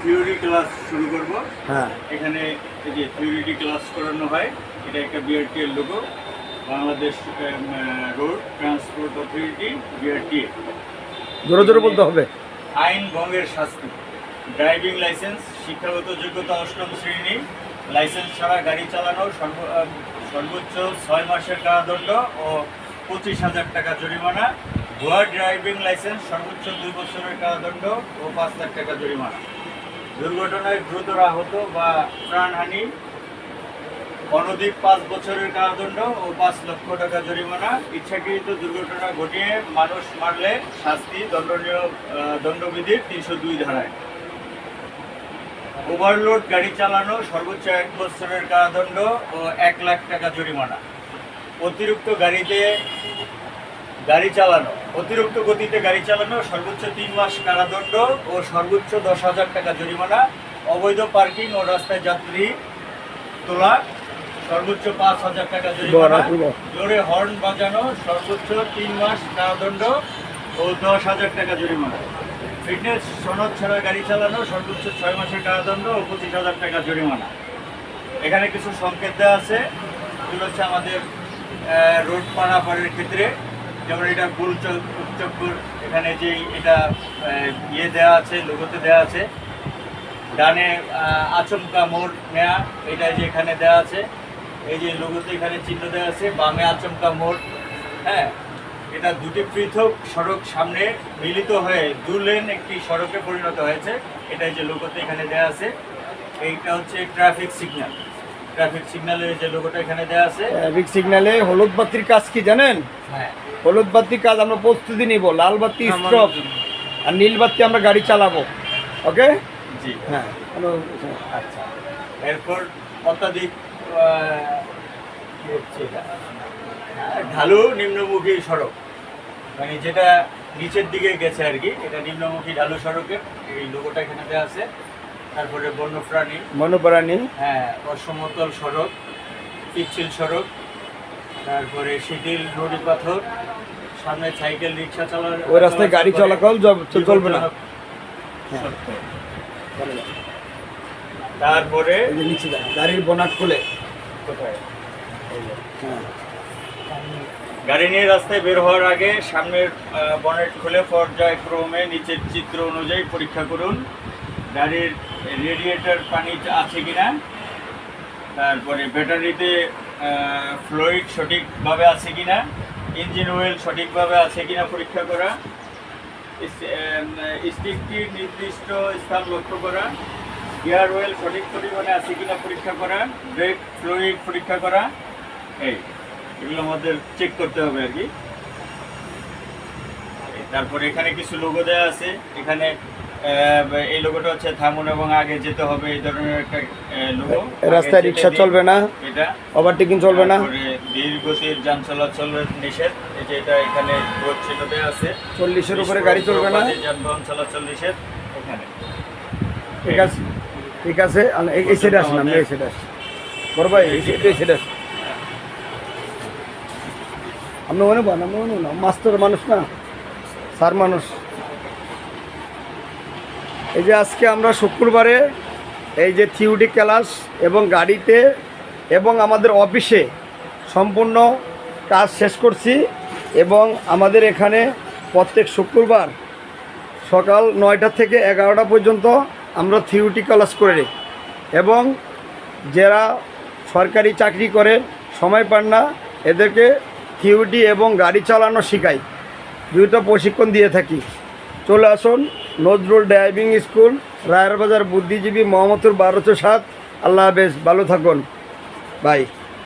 Theory class শুরু করব। হ্যাঁ, এখানে এই যে থিওরি ক্লাস করানো হয়, এটা একটা বিআরটি এর logo, Bangladesh road transport authority BRT. জোরে জোরে বলতে হবে। আইন ভঙ্গের শাস্তি, ড্রাইভিং লাইসেন্স, শিক্ষাগত যোগ্যতা ৮ম শ্রেণী, লাইসেন্স ছাড়া গাড়ি চালানো, সর্বোচ্চ ৬ মাসের কারাদণ্ড ও ২৫,০০০ টাকা জরিমানা। ভুয়া ড্রাইভিং লাইসেন্স, সর্বোচ্চ ২ বছরের কারাদণ্ড ও ৫ লাখ টাকা জরিমানা। দুর্ঘটনায় গুরুতর আহত বা প্রাণহানি, অনধিক ৫ বছরের কারাদণ্ড ও ৫ লক্ষ টাকা জরিমানা। ইচ্ছাকৃত দুর্ঘটনা ঘটিয়ে মানুষ মারলে শাস্তি দণ্ডবিধির ৩০২ ধারায়। ওভারলোড গাড়ি চালানো, সর্বোচ্চ ১ বছরের কারাদণ্ড ও ১ লাখ টাকা জরিমানা। অতিরিক্ত গতিতে গাড়ি চালানো, সর্বোচ্চ ৩ মাস কারাদণ্ড ও সর্বোচ্চ ১০,০০০ টাকা জরিমানা। অবৈধ পার্কিং ও রাস্তায় যাত্রী তোলা, সর্বোচ্চ ৫,০০০ টাকা জরিমানা। জোরে হর্ন বাজানো, সর্বোচ্চ ৩ মাস কারাদণ্ড ও 10,০০০ টাকা জরিমানা। ফিটনেস সনদ ছাড়া গাড়ি চালানো, সর্বোচ্চ ৬ মাসের কারাদণ্ড ও ২৫,০০০ টাকা জরিমানা। এখানে কিছু সংকেত দেওয়া আছে, এগুলো হচ্ছে আমাদের রোড পারাপারের ক্ষেত্রে, যেমন এটা গোল চক্কর, এখানে যে এটা দেওয়া আছে, লোগোতে দেওয়া আছে। ডানে আচমকা মোড় নেয়া, এটা যে এখানে দেওয়া আছে, এই যে লোগোতে এখানে চিহ্ন দেওয়া আছে। বামে আচমকা মোড়, হ্যাঁ, এটা দুটি পৃথক সড়ক সামনে মিলিত হয়ে 2 লেন একটি সড়কে পরিণত হয়েছে, এটাই যে লোগোতে এখানে দেওয়া আছে। এইটা হচ্ছে ট্রাফিক সিগন্যাল, ট্রাফিক সিগন্যালের যে লোগোটা এখানে দেওয়া আছে। ট্রাফিক সিগন্যালে হলুদ বাতির কাজ কি জানেন? হ্যাঁ, হলুদ বাতির কাজ আমরা প্রস্তুতি নিব, লাল বাতি স্টপ, আর নীল বাতি আমরা গাড়ি চালাবো। ওকে, জি, হ্যাঁ। আচ্ছা। এরপর অত্যাধিক ঢালু নিম্নমুখী সড়ক, মানে যেটা নিচের দিকে গেছে আর কি, এটা নিম্নমুখী ঢালু সড়কের এই লোগোটা এখানে দেওয়া আছে। তারপরে বন্যপ্রাণী, হ্যাঁ, অসমতল সড়ক, পিচ্ছিল সড়ক, তারপরে শিথিল নুড়ি পাথর, সামনে সাইকেল রিক্সা চালানো, ওই রাস্তায় গাড়ি চলাচল চলবে না। তারপরে গাড়ির বনাট খুলে গাড়ি নিয়ে রাস্তায় বের হওয়ার আগে সামনের বনেট খুলে পর্যায়ক্রমে নিচের চিত্র অনুযায়ী পরীক্ষা করুন। গাড়ির রেডিয়েটর পানি আছে কিনা, তারপরে ব্যাটারিতে ফ্লুইড সঠিকভাবে আছে কিনা, ইঞ্জিন অয়েল সঠিকভাবে আছে কিনা পরীক্ষা করা, স্টিকটির নির্দিষ্ট স্থান লক্ষ্য করা, গিয়ার অয়েল সঠিক পরিমাণে আছে কিনা পরীক্ষা করা, ব্রেক ফ্লুইড পরীক্ষা করা। এগুলো আমাদের চেক করতে হবে আর কি। তারপরে এখানে কিছু লোগো দেওয়া আছে, এখানে এই লোগোটা হচ্ছে থামুন এবং আগে যেতে হবে, এই ধরনের একটা লোগো। রাস্তায় রিক্সা চলবে না, এটা ওভারটেকিং চলবে না, ধীর গতির যান চলাচলের নিষেধ, এই যে এটা এখানে বোর্ড চিহ্ন দেওয়া আছে। 40-এর উপরে গাড়ি চলবে না, যানবাহন চলাচল নিষেধ এখানে। ঠিক আছে, ঠিক আছে। এই সাইডে আসুন, আমি এই সাইডে আসি। বড় ভাই, এই সাইডে আসুন। আপনি মনে পান, আপনি মনে না, মাস্টার মানুষ না, স্যার মানুষ। এই যে আজকে আমরা শুক্রবারে এই যে থিওরি ক্লাস এবং গাড়িতে এবং আমাদের অফিসে সম্পূর্ণ কাজ শেষ করছি, এবং আমাদের এখানে প্রত্যেক শুক্রবার সকাল 9টা থেকে 11টা পর্যন্ত আমরা থিওরি ক্লাস করে, এবং যারা সরকারি চাকরি করে সময় পান না, এদেরকে থিওরি এবং গাড়ি চালানো শেখাই, দুইটা প্রশিক্ষণ দিয়ে থাকি। চলে আসুন নজরুল ড্রাইভিং স্কুল, রায়ের বাজার, বুদ্ধিজীবী মোহাম্মদপুর 1207। আল্লাহ হাফেজ, ভালো থাকুন, বাই।